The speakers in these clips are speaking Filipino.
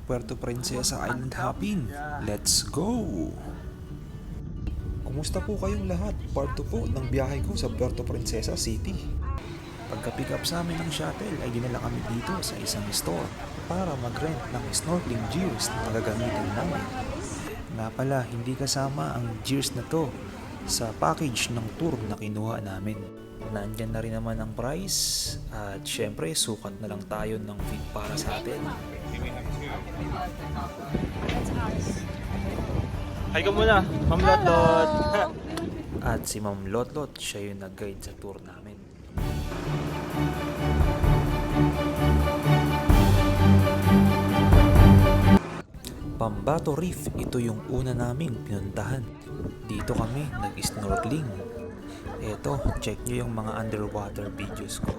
Puerto Princesa Island hopping. Let's go! Kumusta po kayong lahat? Part 2 po ng biyahe ko sa Puerto Princesa City. Pagka-pick up sa amin ng shuttle ay dinala kami dito sa isang store para mag-rent ng snorkeling gears na gagamitin namin. Nga pala, hindi kasama ang gears na to sa package ng tour na kinuha namin. Nandyan na rin naman ang price at syempre sukat na lang tayo ng feed para sa atin. Hi ka muna, Ma'am Lotlot. At si Ma'am Lotlot, siya yung nag-guide sa tour namin. Pambato Reef, ito yung una naming pinuntahan. Dito kami nag-snorkeling. Eto, check nyo yung mga underwater videos ko.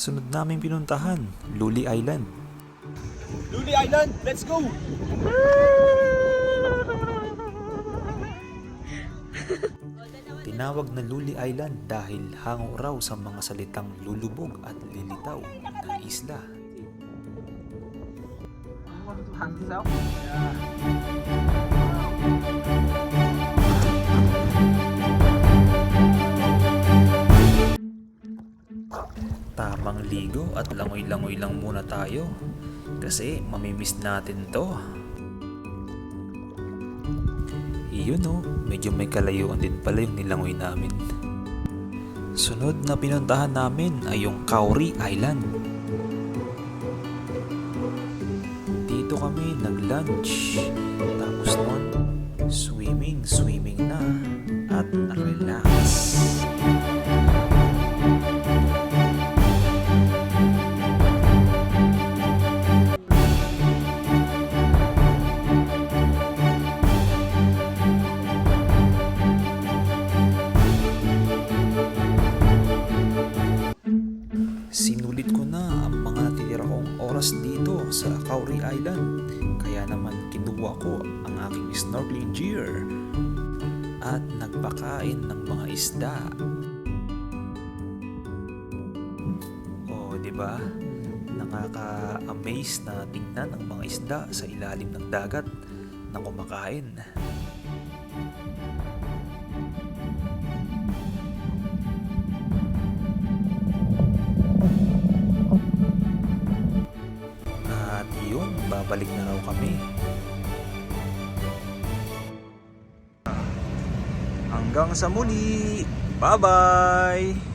Sunod namin pinuntahan, Luli Island. Luli Island, let's go! Tinawag na Luli Island dahil hango raw sa mga salitang lulubog at lilitaw na isla. Tamang ligo at langoy-langoy lang muna tayo kasi mamimiss natin to. Iyon o, medyo may kalayuan din pala yung nilangoy namin. Sunod na pinuntahan namin ay yung Cowrie Island. Dito kami nag-lunch, tapos nun, swimming na at relax. Sinulit ko na ang mga natitira kong oras dito sa Cowrie Island. Kaya naman kinuha ko ang aking snorkeling gear at nagpakain ng mga isda. Oh, di ba? Nakaka-amaze na tingnan ang mga isda sa ilalim ng dagat na kumakain. Babalik na raw kami. Hanggang sa muli. Bye-bye!